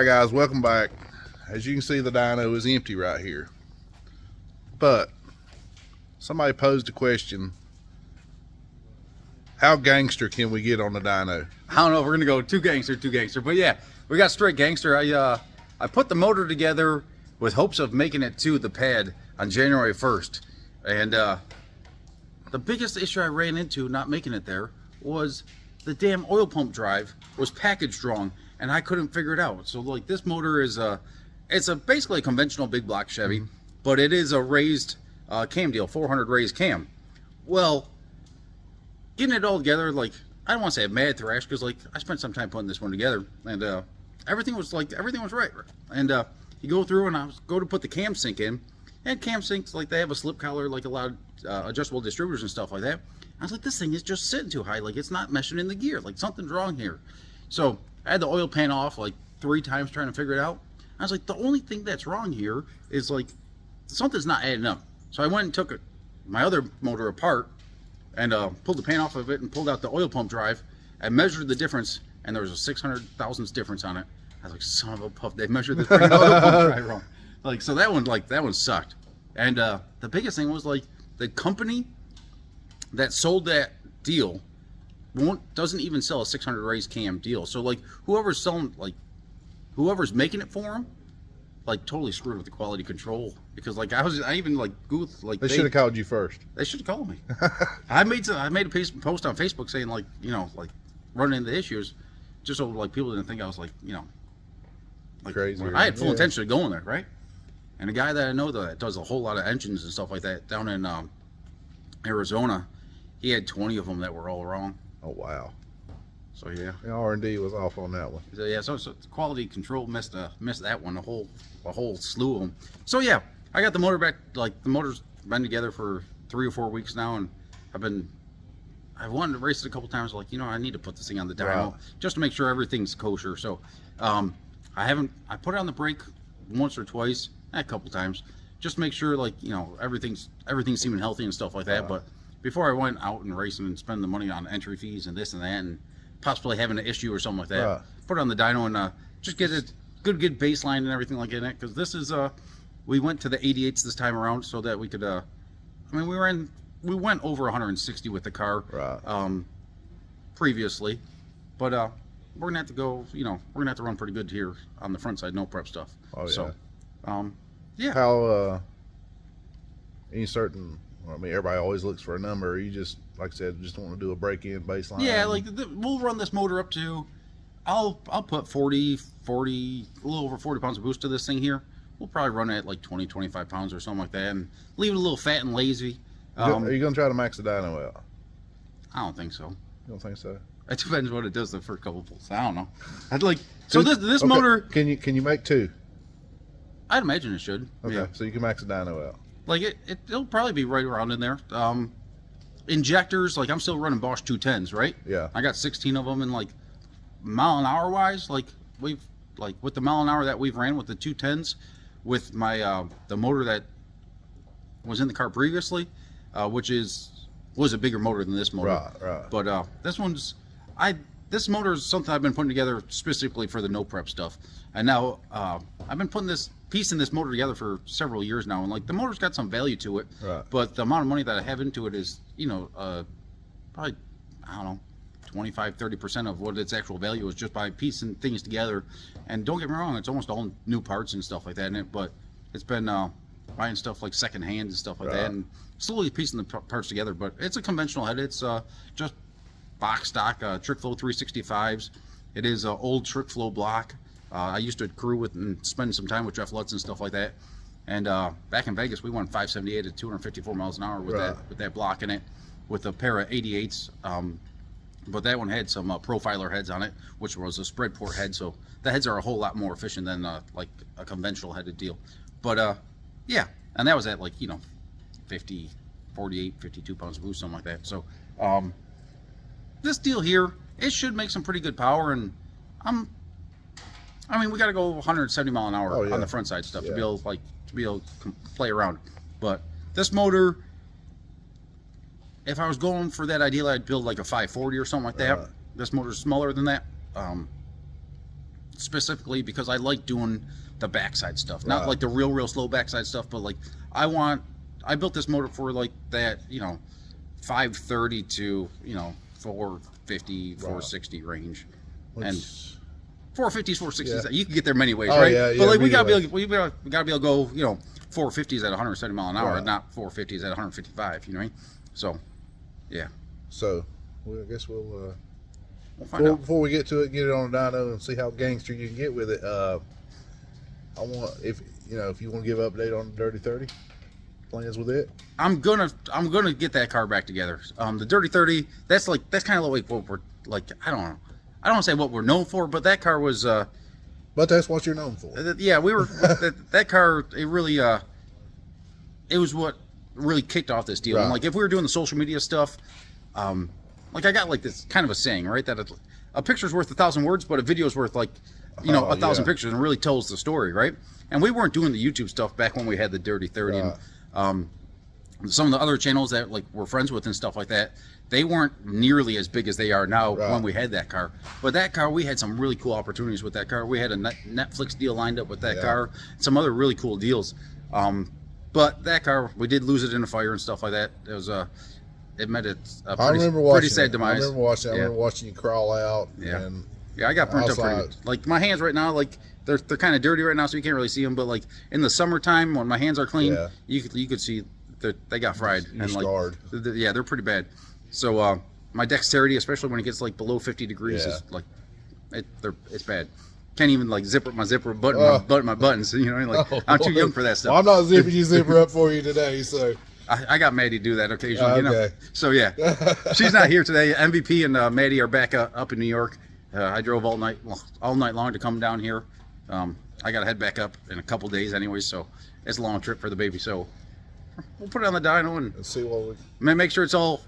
guys, welcome back. As you can see, the dyno is empty right here. But somebody posed a question: how gangster can we get on the dyno? I don't know. We're gonna go two gangster. But yeah, we got straight gangster. I put the motor together with hopes of making it to the pad on January 1st, and the biggest issue I ran into not making it there was the damn oil pump drive was packaged wrong, and I couldn't figure it out. So like, this motor is it's basically a conventional big block Chevy, but it is a raised cam deal, 400 raised cam. Well, getting it all together, like, I don't want to say a mad thrash, because like, I spent some time putting this one together, and everything was right. And you go through, and I go to put the cam sync in, and cam syncs, like, they have a slip collar, like a lot of adjustable distributors and stuff like that. I was like, this thing is just sitting too high, like, it's not meshing in the gear, like, something's wrong here. So I had the oil pan off like 3 times trying to figure it out. I was like, the only thing that's wrong here is like, something's not adding up. So I went and took my other motor apart and pulled the pan off of it and pulled out the oil pump drive and measured the difference, and there was a 600 thousandths difference on it. I was like, son of a puff, they measured the freaking oil pump drive wrong. Like, so that one sucked. And the biggest thing was, like, the company that sold that deal doesn't even sell a 600 raised cam deal. So like, whoever's selling, like, whoever's making it for them, like, totally screwed with the quality control. Because like, I even like Googled, like, They should have called you first. They should have called me. I made a post on Facebook saying, like, you know, like, running into issues, just so like people didn't think I was like, you know, like, crazy. I had full intention of going there, right? And a guy that I know that does a whole lot of engines and stuff like that down in Arizona, he had 20 of them that were all wrong. Oh wow. So yeah, the R&D was off on that one. So yeah, so quality control missed that one, a whole slew of them. So yeah, I got the motor back. Like, the motor's been together for 3 or 4 weeks now, and I've wanted to race it a couple times. Like, you know, I need to put this thing on the dyno just to make sure everything's kosher. So I put it on the brake once or twice, a couple times, just to make sure, like, you know, everything's seeming healthy and stuff like that. But before I went out and racing and spend the money on entry fees and this and that, and possibly having an issue or something like that, put it on the dyno and just get a good baseline and everything like that. Because this is we went to the 88s this time around so that we could I mean, we went over 160 with the car previously, but we're gonna have to go, you know, we're gonna have to run pretty good here on the front side, no prep stuff. So yeah. How any certain, I mean, everybody always looks for a number. You just, like I said, just want to do a break-in baseline. Yeah, like, we'll run this motor up to, I'll put 40, a little over 40 pounds of boost to this thing here. We'll probably run it at like 20, 25 pounds or something like that, and leave it a little fat and lazy. Are you going to try to max the dyno out? I don't think so. You don't think so? It depends what it does the first couple pulls. I don't know. I'd like, so this motor. Can you make 2? I'd imagine it should. Okay, yeah. So you can max the dyno out. Like, it'll probably be right around in there. Injectors, like, I'm still running Bosch 210s, right? Yeah. I got 16 of them, and like, mile an hour wise, like, with the mile an hour that we've ran with the 210s, with my the motor that was in the car previously, which was a bigger motor than this motor. Right. But this motor is something I've been putting together specifically for the no prep stuff. And now I've been putting this piece in this motor together for several years now, and like, the motor's got some value to it. Right. But the amount of money that I have into it is, you know, probably, I don't know, 25-30% of what its actual value is, just by piecing things together. And don't get me wrong, it's almost all new parts and stuff like that in it, but it's been buying stuff like secondhand and stuff like that, and slowly piecing the parts together. But it's a conventional head. It's just box stock trick flow 365s. It is an old trick flow block. I used to crew with and spend some time with Jeff Lutz and stuff like that. And back in Vegas, we went 578 at 254 miles an hour with that block in it, with a pair of 88s. But that one had some profiler heads on it, which was a spread port head. So the heads are a whole lot more efficient than like a conventional headed deal. But yeah, and that was at, like, you know, 50, 48, 52 pounds of boost, something like that. So this deal here, it should make some pretty good power, and I mean, we got to go 170 mile an hour on the front side stuff to be able to play around. But this motor, if I was going for that ideal, I'd build like a 540 or something like that. This motor's smaller than that. specifically because I like doing the backside stuff, not Right. like the real slow backside stuff, but like I built this motor for like that, 530 to 450, 460 range, and 450s, 460s. Yeah. You can get there many ways, Oh, right? yeah, but like we either gotta be way. able, we gotta be able to go, 450s at 170 mile an hour, Right. not 450s at 155. You know what I mean? So, yeah, So, well, I guess we'll find out. before we get to it, get it on a dyno and see how gangster you can get with it. I want if you want to give an update on the Dirty 30 plans with it. I'm gonna get that car back together. The Dirty 30, that's kind of like what we're like. I don't know. I don't want to say what we're known for, but that car was. But that's what you're known for. Yeah, we were that car. It really, it was what really kicked off this deal. Right. And like if we were doing the social media stuff, like I got like this kind of a saying, right? That a picture's worth 1,000 words, but a video's worth like, 1,000 yeah. pictures, and really tells the story, right? And we weren't doing the YouTube stuff back when we had the Dirty 30, Right. and some of the other channels that like we're friends with and stuff like that. They weren't nearly as big as they are now Right. when we had that car. But that car, we had some really cool opportunities with that car. We had a Netflix deal lined up with that Yeah. car, some other really cool deals. But that car, we did lose it in a fire and stuff like that. It was it met a I pretty, remember watching pretty sad it. demise. I remember watching. I Yeah. remember watching you crawl out. Yeah. And Yeah, I got burnt up pretty outside. good. Like my hands right now, like they're kind of dirty right now, so you can't really see them. But like in the summertime, when my hands are clean, Yeah. you could see they got fried. You're and like scarred. yeah, they're pretty bad. So my dexterity, especially when it gets like below 50 degrees, Yeah. is like it's bad. Can't even like zip up my zipper, button my buttons. You know, like Oh, I'm too young for that stuff. Well, I'm not zipping your zipper up for you today, so I got Maddie do that occasionally, Okay. So yeah, she's not here today. MVP and Maddie are back up in New York. I drove all night long to come down here. I got to head back up in a couple days anyway, so it's a long trip for the baby. So we'll put it on the dyno and let's see what we. make sure it's all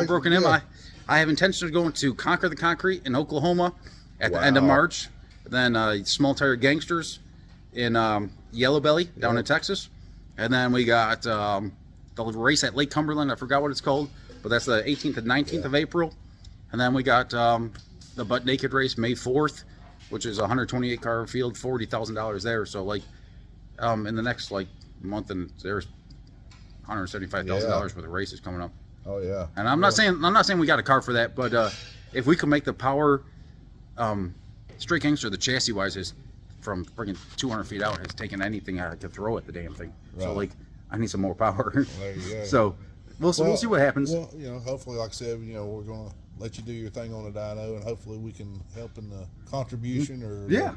broken in. Yeah. I have intention of going to Conquer the Concrete in Oklahoma at the end of Wow. March. Then Small Tire Gangsters in Yellow Belly down in Texas, and then we got the race at Lake Cumberland. I forgot what it's called, but that's the 18th and 19th of April. And then we got the Butt Naked race May 4th, which is a 128 car field, $40,000 there. So like in the next like month, and there's $175,000 worth of races coming up. Oh yeah. And I'm not saying we got a car for that, but if we could make the power, Straight Gangster, the chassis wise is from freaking 200 feet out, has taken anything I could throw at the damn thing. So Right. like I need some more power. There you go. So we'll see what happens. Well, hopefully, like I said, we're gonna let you do your thing on the dyno, and hopefully we can help in the contribution or Yeah.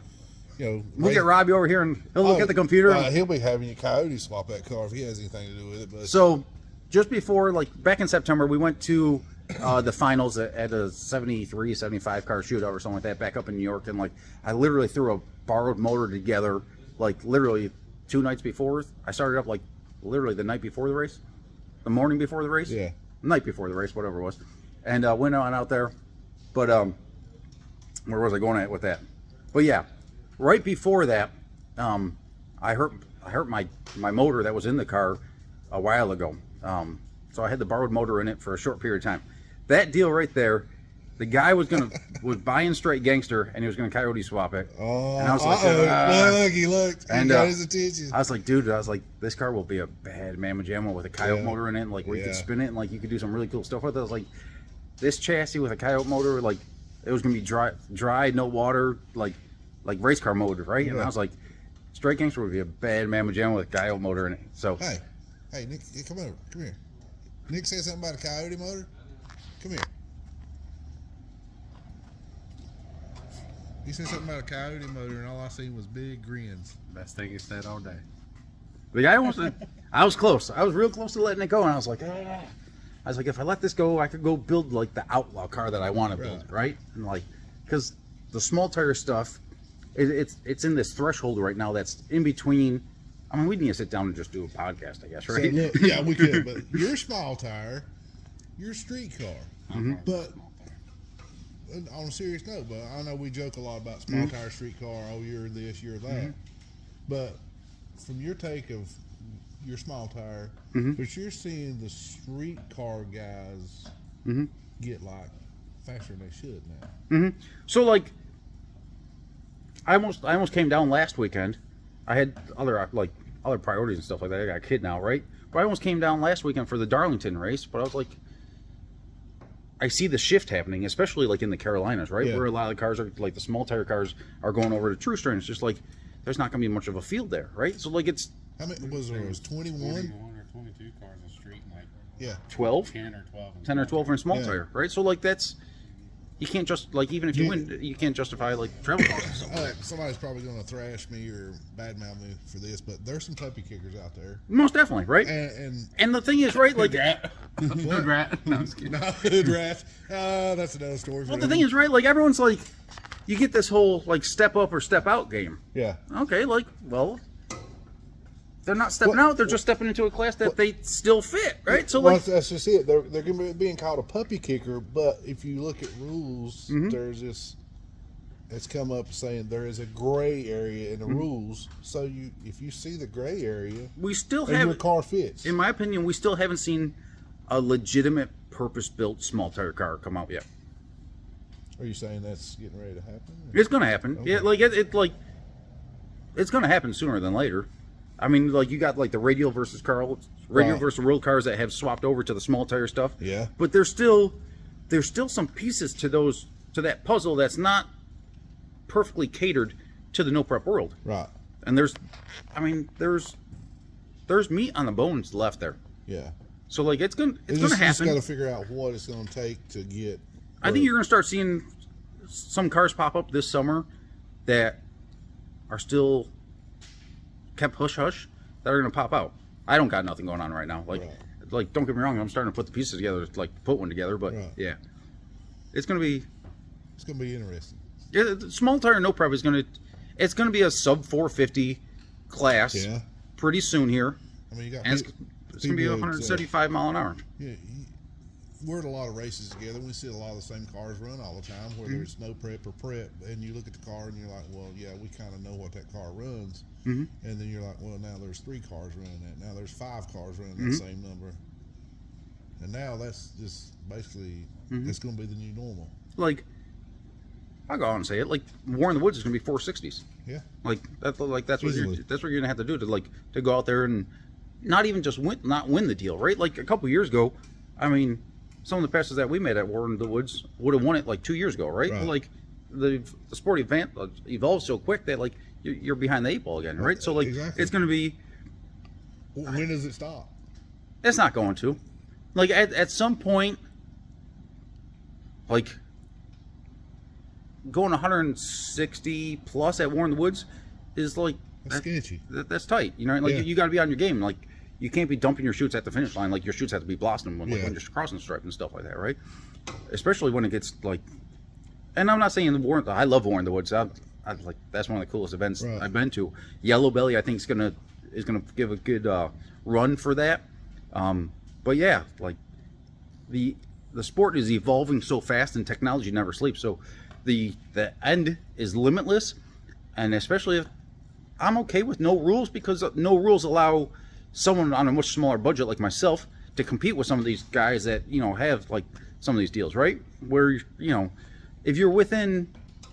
We'll raise- get Robbie over here and he'll look at the computer. He'll be having you coyote swap that car if he has anything to do with it. But So just before, like back in September, we went to the finals at a 73, 75 car shootout or something like that back up in New York. And like, I literally threw a borrowed motor together, like literally 2 nights before. I started up like literally the night before the race, the morning before the race, Yeah. night before the race, whatever it was. And went on out there. But where was I going at with that? But yeah, right before that, I hurt my motor that was in the car a while ago. So I had the borrowed motor in it for a short period of time. That deal right there, the guy was buying Straight Gangster and he was gonna coyote swap it. oh, And I was like, look, he looked. He and, got his attention. I was like, dude, this car will be a bad mamma jamma with a coyote motor in it, and like where you could spin it and like you could do some really cool stuff with it. I was like, this chassis with a coyote motor, like it was gonna be dry, no water, like race car motor, right? And I was like, Straight Gangster would be a bad mamma jamma with a coyote motor in it. So Hey, Nick, come over. Come here. Nick said something about a coyote motor. Come here. He said something about a coyote motor, and all I seen was big grins. Best thing he said all day. the guy almost, I was close. I was real close to letting it go, and I was like, ah. I was like, if I let this go, I could go build like the outlaw car that I want to build, right? And like, because the small tire stuff, it's in this threshold right now that's in between. I mean, we need to sit down and just do a podcast, I guess, So right? look, yeah, we could, but you're small tire, you're street car. But on a serious note, but I know we joke a lot about small tire street car. Oh, you're this, you're that. But from your take of your small tire, but you're seeing the street car guys get like faster than they should now. So like, I almost came down last weekend. I had other priorities and stuff like that. I got a kid now, right? But I almost came down last weekend for the Darlington race, but I was like, I see the shift happening, especially like in the Carolinas, right? Yeah. Where a lot of the cars are like the small tire cars are going over to true strain. It's just like there's not going to be much of a field there, right? So like it's how many was there? It was 21? 21 or 22 cars on the street, and like Yeah. 12, 10 or 12. 10 or 12 for a small Yeah. tire, right? So like that's you can't just like even if you win, you can't justify like travel costs and stuff. Somebody's probably going to thrash me or badmouth me for this, but there's some puppy kickers out there. Most definitely, right? And the thing is, right? Like, Rat. Good rat. No, I'm just kidding. No, hood rat. That's another story. For well, the them. thing is, right? Like everyone's like, you get this whole like step up or step out game. Yeah. Okay, like, well, they're not stepping out; they're just stepping into a class that they still fit, right? So, Well, like, that's just it. They're going to be being called a puppy kicker, but if you look at rules, there's this. It's come up saying there is a gray area in the rules. So if you see the gray area, we still and your have, car fits. in my opinion, we still haven't seen a legitimate purpose-built small tire car come out yet. Are you saying that's getting ready to happen? It's gonna happen. Okay. Yeah, like it's gonna happen sooner than later. I mean, like you got like the radial versus versus road cars that have swapped over to the small tire stuff. Yeah. But there's still some pieces to that puzzle that's not perfectly catered to the no prep world. Right. And there's meat on the bones left there. Yeah. So like it's gonna You just happen. got to figure out what it's going to take to get. I think you're gonna start seeing some cars pop up this summer that are still kept hush hush that are gonna pop out. I don't got nothing going on right now. Like don't get me wrong, I'm starting to put the pieces together, like put one together. But yeah, it's gonna be interesting. Yeah, the small tire no prep is gonna be a sub 450 class. Yeah. Pretty soon here. I mean, you got. And it's gonna be 175 mile an hour. Yeah, we're at a lot of races together. We see a lot of the same cars run all the time, whether it's no prep or prep. And you look at the car and you're like, well, yeah, we kind of know what that car runs. And then you're like, well, now there's 3 cars running that. Now there's 5 cars running that same number. And now that's just basically it's going to be the new normal. Like, I'll go on and say it. Like, War in the Woods is going to be 460s. Yeah. Like that's what Easily. that's what you're gonna have to do to go out there and not even just win the deal, right? Like a couple years ago, I mean, some of the passes that we made at War in the Woods would have won it like 2 years ago, right? Right. Like the sport event evolves so quick that like you're behind the 8 ball again, right? So like Exactly. it's gonna be. When does it stop? It's not going to. Like at some point, like going 160 plus at War in the Woods is like That's sketchy. That's tight. You know, like Yeah. you got to be on your game. Like you can't be dumping your chutes at the finish line. Like your chutes have to be blossoming when you're crossing the stripe and stuff like that, right? Especially when it gets like. And I'm not saying I love War in the Woods. I like that's one of the coolest events I've been to. Yellow Belly, I think is gonna give a good run for that. But yeah, like the sport is evolving so fast and technology never sleeps. So the end is limitless, and especially if I'm okay with no rules, because no rules allow someone on a much smaller budget like myself to compete with some of these guys that have like some of these deals, right? Where if you're within,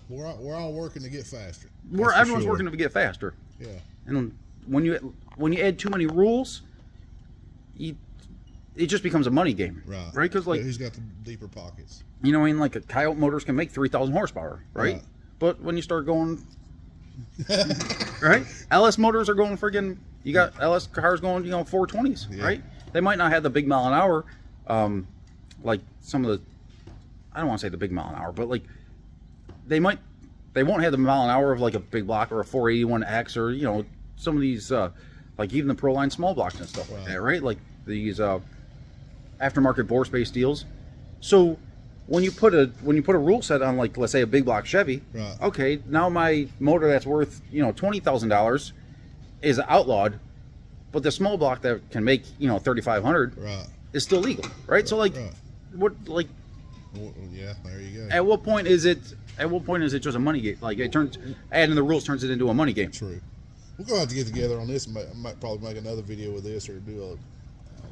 we're all working to get faster. Everyone's working to get faster. Yeah. And when you add too many rules, it just becomes a money game, right? Because like who's got the deeper pockets? I mean, like a Coyote Motors can make 3,000 horsepower, right? But when you start going, right? LS Motors are going friggin'. You got LS cars going, 420s, right? They might not have the big mile an hour, like some of the. I don't want to say the big mile an hour, but like they won't have the mile an hour of like a big block or a 481X or some of these like even the Proline small blocks and stuff like that, right? Like these aftermarket bore space deals. So when you put a rule set on, like, let's say a big block Chevy, okay, now my motor that's worth $20,000 is outlawed, but the small block that can make $3,500 is still legal, right? So like, what like? Well, yeah, there you go. At what point is it just a money game? Like adding the rules turns it into a money game. True. We're gonna have to get together on this. And might probably make another video with this, or do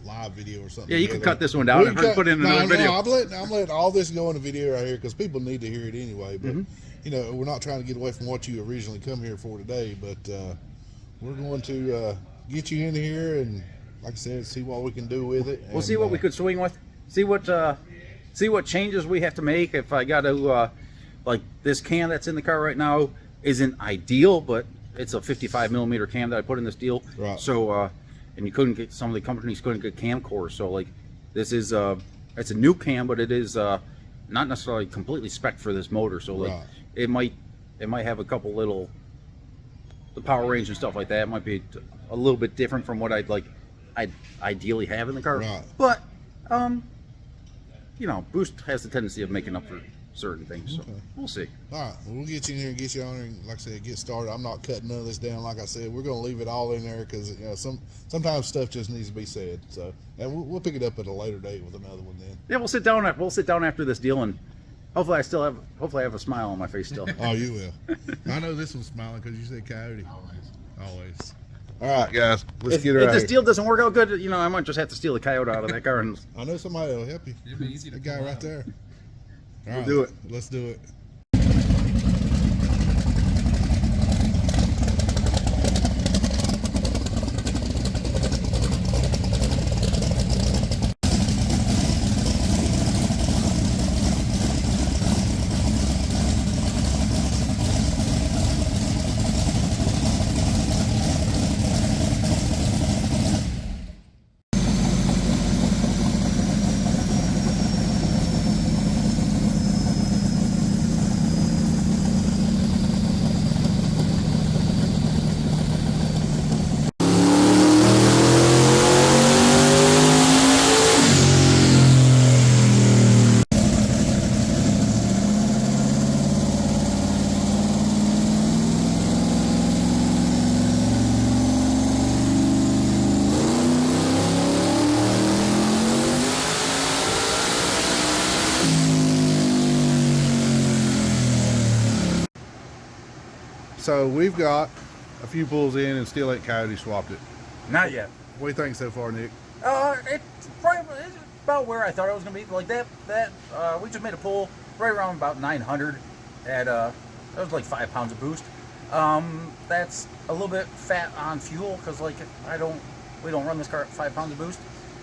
live video or something. Yeah, you can together. cut this one down We and can put it in another video. I'm letting all this go in the video right here because people need to hear it anyway. But you know, we're not trying to get away from what you originally come here for today. But we're going to get you in here and, like I said, see what we can do with it. We'll see what we could swing with. See what changes we have to make. If I got to like this cam that's in the car right now isn't ideal, but it's a 55 millimeter cam that I put in this deal. Right. So and you couldn't get, some of the companies couldn't get cam cores. So like this is it's a new cam, but it is not necessarily completely spec for this motor. So like it might have a couple little, the power range and stuff like that might be a little bit different from what I'd ideally have in the car. Right. But you know, Boost has the tendency of making up for certain things, so we'll see. All right, well, we'll get you in here and get you on here, and like I said, get started. I'm not cutting none of this down. Like I said, we're going to leave it all in there because, you know, sometimes stuff just needs to be said. So, and we'll pick it up at a later date with another one then. Yeah, we'll sit down after this deal, and hopefully I have a smile on my face still. Oh, you will. I know this one's smiling because you said coyote. Always. All right, guys, let's get her If out this here. deal doesn't work out good, you know, I might just have to steal the coyote out of that car. And I know somebody that'll help you. It'd be easy to The guy pull right out. there. All right, do it. Let's do it. So we've got a few pulls in and still ain't coyote swapped it. not yet. What do you think so far, Nick? It's about where I thought it was gonna be. Like that we just made a pull right around about 900 at that was like 5 pounds of boost. That's a little bit fat on fuel because like we don't run this car at 5 pounds of boost,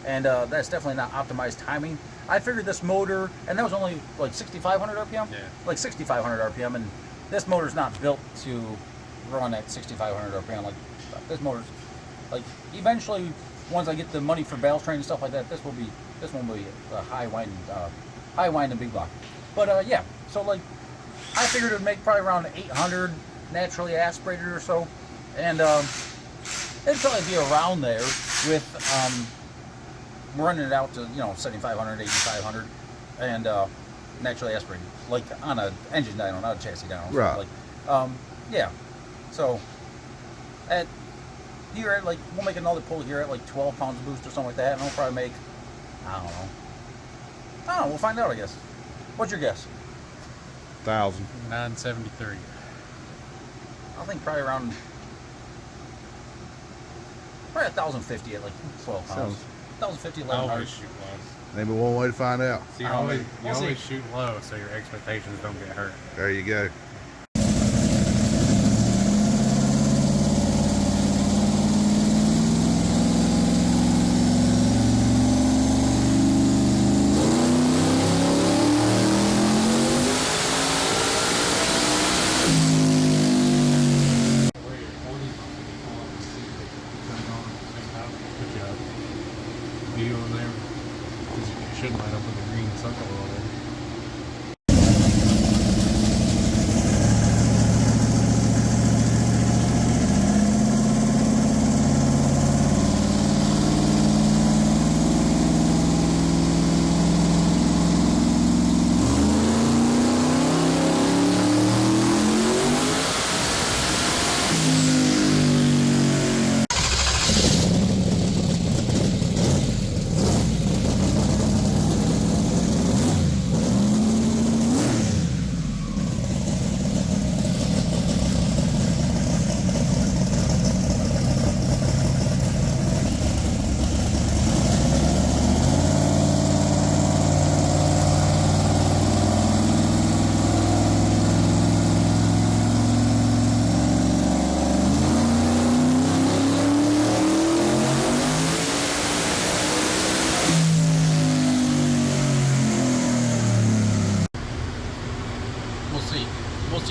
and that's definitely not optimized timing. I figured this motor, and that was only like 6,500 RPM. Yeah. Like 6,500 RPM, and this motor's not built to run at 6,500 RPM. Like this motor's like eventually, once I get the money for valve train and stuff like that, this one will be a high winding big block. But yeah, so like I figured it would make probably around 800 naturally aspirated or so, and it'd probably be around there with running it out to 7,500, 8,500, and naturally aspirated, like on an engine dyno, not a chassis dyno. Right. Like, yeah. So at here, like we'll make another pull here at like 12 pounds of boost or something like that, and we'll probably make, I don't know. We'll find out, I guess. What's your guess? 1,000. 973. I think probably around 1,050 at like 12 pounds. Sounds- 1,050, I 1,100. always shoot low. Maybe one way to find out. So you Oh, always, we'll see. shoot low so your expectations don't get hurt. There you go. Good job. View on there. Because you should line up with the green circle over there.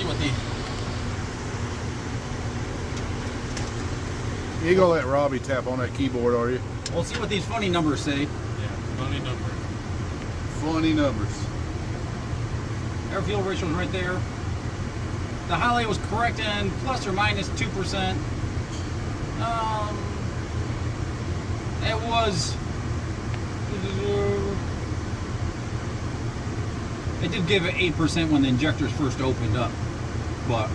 see what the You ain't gonna let Robbie tap on that keyboard, are you? we'll see what these funny numbers say. Yeah, funny number. Funny numbers. Air fuel ratio is right there. The highlight was correct in plus or minus 2%. It was. It did give it 8% when the injectors first opened up, but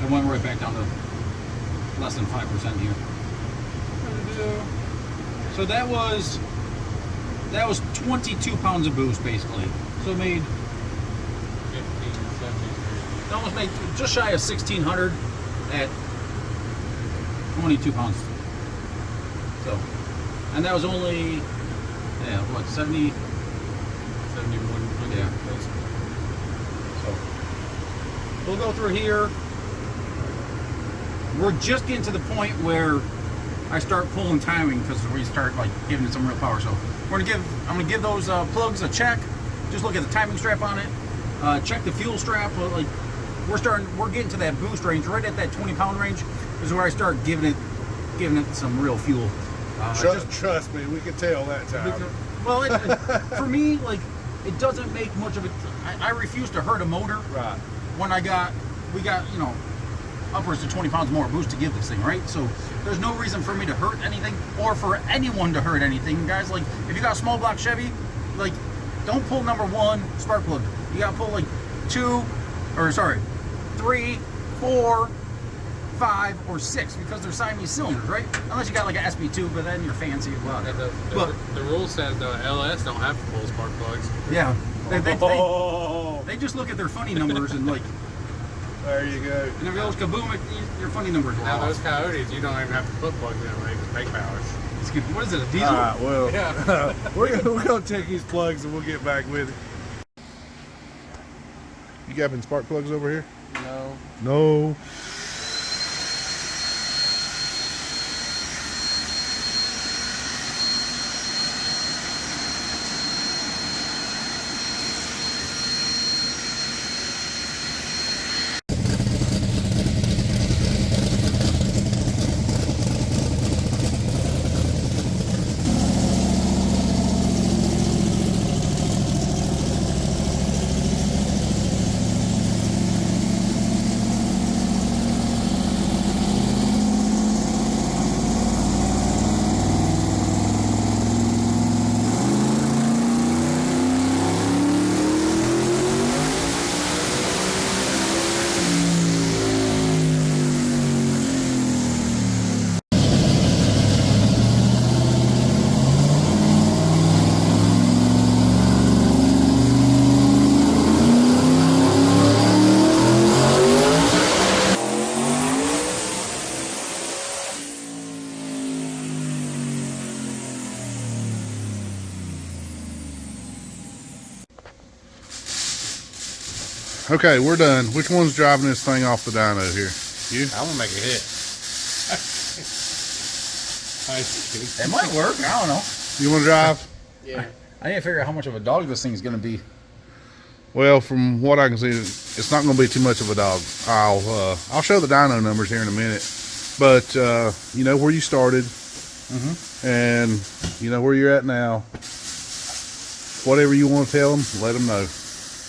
it went right back down to less than 5% here. So that was 22 pounds of boost basically. So it made 1573. it almost made just shy of 1,600 at 22 pounds. So, and that was only what 70. 7100. Yeah. So we'll go through here. We're just getting to the point where I start pulling timing because we start like giving it some real power. So I'm gonna give those plugs a check. Just look at the timing strap on it. Check the fuel strap. Like we're getting to that boost range right at that 20-pound range is where I start giving it some real fuel. Trust me, we can tell that time. Well, for me, like it doesn't make much of it. I refuse to hurt a motor. Right. When we got upwards to 20 pounds more boost to give this thing, right? So there's no reason for me to hurt anything or for anyone to hurt anything. Guys, like if you got a small block Chevy, like don't pull number 1 spark plug. You gotta pull like 3, 4, 5, or 6 because they're Siamese cylinders, right? Unless you got like an SB2, but then you're fancy. Wow. Yeah, the rule says the LS don't have to pull spark plugs. Yeah. They just look at their funny numbers and like. There you go. And if it goes kaboom, your funny numbers are Now off. those Coyotes, you don't even have to put plugs in them. They just make powers. What is it, a diesel? All right, well, Yeah. we're gonna take these plugs and we'll get back with it. You got any spark plugs over here? No. No. Okay, we're done. Which one's driving this thing off the dyno here? You? I'm gonna make a hit. It might work. I don't know. You want to drive? Yeah. I need to figure out how much of a dog this thing's gonna be. Well, from what I can see, it's not going to be too much of a dog. I'll show the dyno numbers here in a minute, but you know where you started, and you know where you're at now. Whatever you want to tell them, let them know.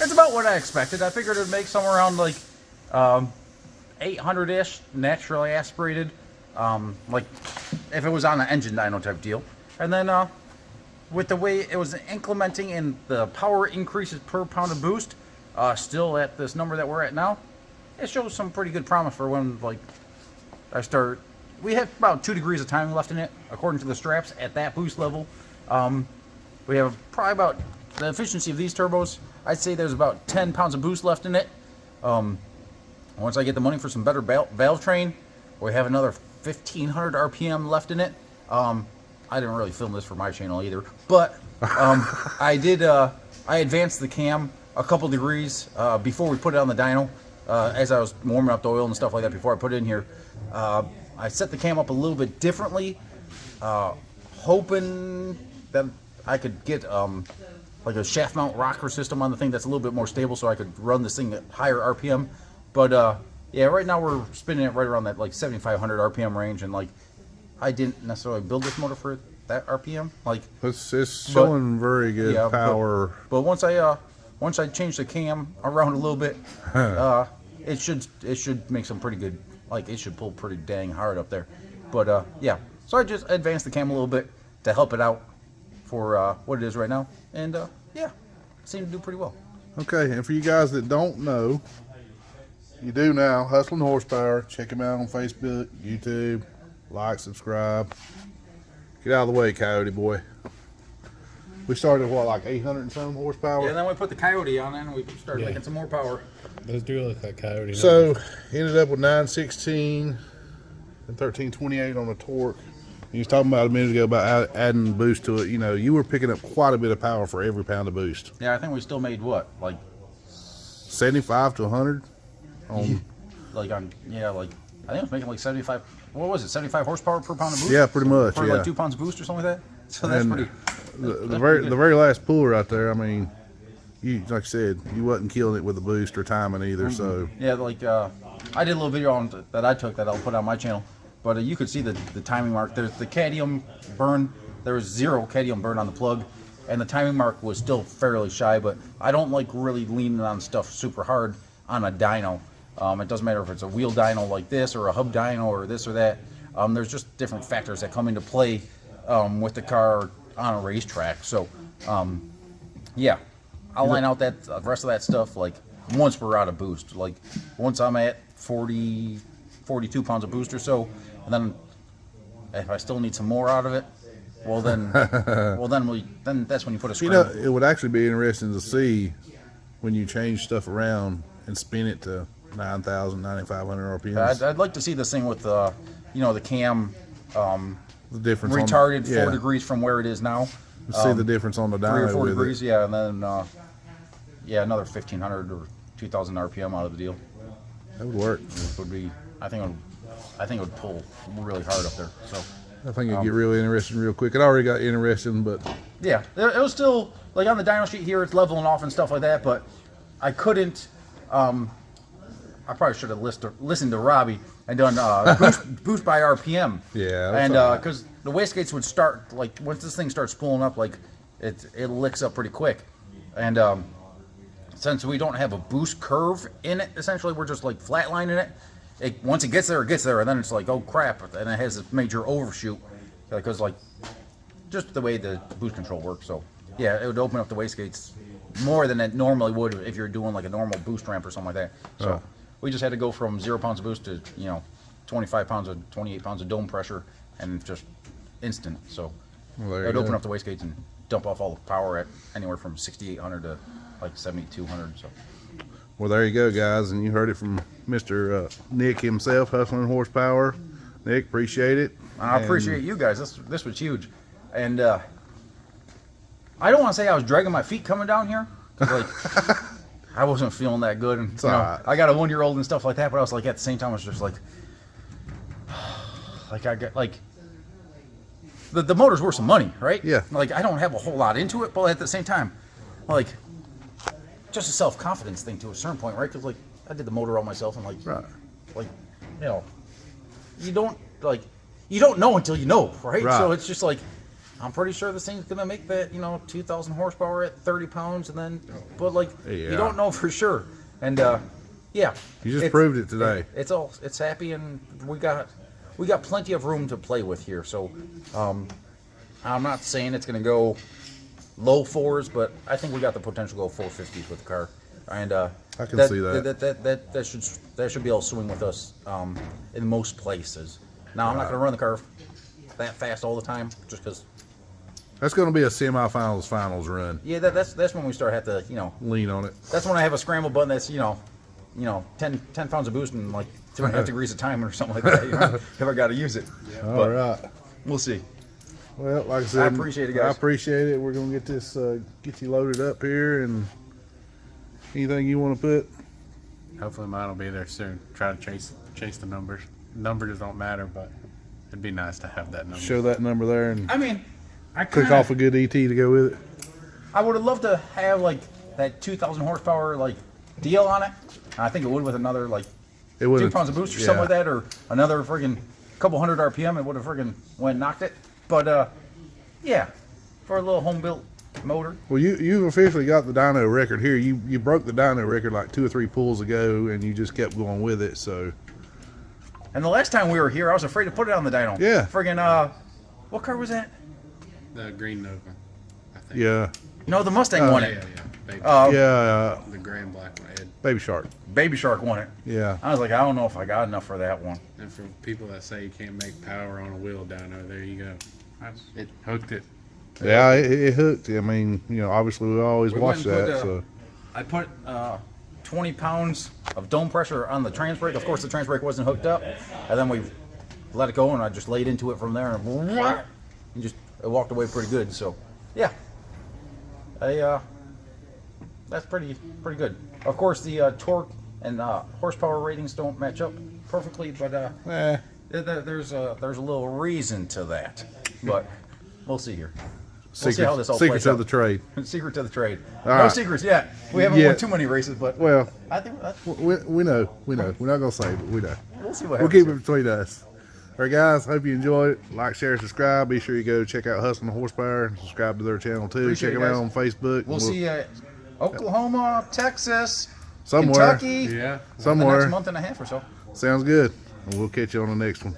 It's about what I expected. I figured it would make somewhere around like 800-ish naturally aspirated, like if it was on an engine dyno type deal. And then with the way it was incrementing in the power increases per pound of boost, still at this number that we're at now, it shows some pretty good promise for when like I start. We have about 2 degrees of timing left in it, according to the straps at that boost level. We have probably about the efficiency of these turbos. I'd say there's about 10 pounds of boost left in it. Once I get the money for some better valve train, we have another 1,500 RPM left in it. I didn't really film this for my channel either, but I advanced the cam a couple degrees before we put it on the dyno. As I was warming up the oil and stuff like that before I put it in here, I set the cam up a little bit differently, hoping that I could get a shaft mount rocker system on the thing that's a little bit more stable, so I could run this thing at higher RPM. But yeah, right now we're spinning it right around that like 7,500 RPM range, and like I didn't necessarily build this motor for that RPM. Like it's showing very good power. But once I change the cam around a little bit, it should make some pretty good. Like it should pull pretty dang hard up there. But yeah, so I just advanced the cam a little bit to help it out for what it is right now, and yeah, seemed to do pretty well. Okay, and for you guys that don't know, you do now. Hustling Horsepower. Check him out on Facebook, YouTube. Like, subscribe. Get out of the way, Coyote boy. We started at what, like 800 and some horsepower? Yeah, and then we put the Coyote on it, and we started making some more power. Those do look like Coyote. So ended up with 916 and 1328 on the torque. You was talking about a minute ago about adding boost to it. You know, you were picking up quite a bit of power for every pound of boost. Yeah, I think we still made what, like 75 to 100 on like on like I think it was making like 75. What was it? 75 horsepower per pound of boost. Yeah, pretty much. For yeah, like 2 pounds of boost or something like that. So that's and pretty. The very last pull right there. I mean, you like I said, you wasn't killing it with the boost or timing either. So yeah, like I did a little video on that I took that I'll put on my channel. But you could see the timing mark. There's the cadmium burn. There was 0 cadmium burn on the plug, and the timing mark was still fairly shy. But I don't like really leaning on stuff super hard on a dyno. It doesn't matter if it's a wheel dyno like this or a hub dyno or this or that. There's just different factors that come into play with the car on a racetrack. So yeah, I'll line out that the rest of that stuff like once we're out of boost. Like once I'm at 42 pounds of boost or so, and then if I still need some more out of it, well then that's when you put a scramble. You know, it would actually be interesting to see when you change stuff around and spin it to 9,000, 9,500 RPMs. I'd like to see this thing with the cam the difference retarded 4 degrees from where it is now. See the difference on the dyno 3 or 4 with degrees, it. yeah, and then another 1,500 or 2,000 RPM out of the deal. That would work. It would be. I think it would pull really hard up there. So I think it'd get really interesting real quick. It already got interesting, but yeah, it was still like on the dyno sheet here. It's leveling off and stuff like that, but I couldn't. I probably should have listened to Robbie and done boost by RPM. Yeah, and because the wastegates would start like once this thing starts pulling up, like it licks up pretty quick, and since we don't have a boost curve in it, essentially we're just like flatlining it. Once it gets there, and then it's like, oh crap, and it has a major overshoot because like just the way the boost control works. So yeah, it would open up the wastegates more than it normally would if you're doing like a normal boost ramp or something like that. So we just had to go from 0 pounds of boost to 28 pounds of dome pressure, and just instant. So it would open up the wastegates and dump off all the power at anywhere from 6,800 to like 7,200. So. Well, there you go, guys, and you heard it from Mr. Nick himself, Hustling Horsepower. Nick, appreciate it. I appreciate you guys. This was huge, and I don't want to say I was dragging my feet coming down here. Like I wasn't feeling that good, and I got a 1-year-old and stuff like that. But I was like, at the same time, I was just like I got like the motor's worth some money, right? Yeah. Like I don't have a whole lot into it, but at the same time, like just a self-confidence thing to a certain point, right? Because like I did the motor all myself, and like you don't know until you know, right? So it's just like I'm pretty sure this thing's gonna make that 2,000 horsepower at 30 pounds, and then but like you don't know for sure, and you just proved it today. It's happy, and we got plenty of room to play with here. So I'm not saying it's gonna go low 4s, but I think we got the potential to go 450s with the car, and I can see that. That should be able to swing with us in most places. Now I'm not gonna run the car that fast all the time, just because. That's going to be a semifinals, finals run. Yeah, that's when we start have to lean on it. That's when I have a scramble button that's 10 pounds of boost and like 2.5 degrees of timer or something like that. If I got to use it. All right. We'll see. Well, like I said, I appreciate it, guys. I appreciate it. We're going to get this, get you loaded up here, and anything you want to put. Hopefully mine will be there soon. Try to chase the numbers. Numbers don't matter, but it'd be nice to have that number. Show that number there, and I mean, click off a good ET to go with it. I would have loved to have like that 2,000 horsepower like deal on it. I think it would with another like It would 2 pounds of boost or something like that, or another friggin' couple hundred RPM. It would have friggin' went and knocked it. But yeah, for a little home built motor. Well, you've officially got the dyno record here. You broke the dyno record like 2 or 3 pulls ago, and you just kept going with it. So. And the last time we were here, I was afraid to put it on the dyno. Yeah. Friggin' what car was that? The green Nova, I think. Yeah. No, the Mustang won Yeah, it. Baby, Yeah. the gray and black one. Ed. Baby Shark. Baby Shark won it. Yeah. I was like, I don't know if I got enough for that one. And for people that say you can't make power on a wheel dyno, there you go. It hooked it. Yeah, it hooked. I mean, obviously we always We watch went and that. put, So. I put 20 pounds of dome pressure on the trans brake. Of course, the trans brake wasn't hooked up, and then we let it go, and I just laid into it from there, and just it walked away pretty good. So, yeah, that's pretty good. Of course, the torque and horsepower ratings don't match up perfectly, but there's a little reason to that. But we'll see here. We'll see how this all Secrets plays of the out. trade. Secret to the trade. All No right. secrets yet. We haven't Yeah. won too many races, but Well, I think that's, we know. We're not gonna say, but we know. we'll see what We'll happens. keep it between us. All right, guys. Hope you enjoyed it. Like, share, subscribe. Be sure you go check out Hustling the Horsepower and subscribe to their channel too. Appreciate check it, them out guys. on Facebook. We'll see you at Oklahoma, Texas, somewhere. Kentucky, Yeah. the Somewhere. next month and a half or so. Sounds good. And we'll catch you on the next one.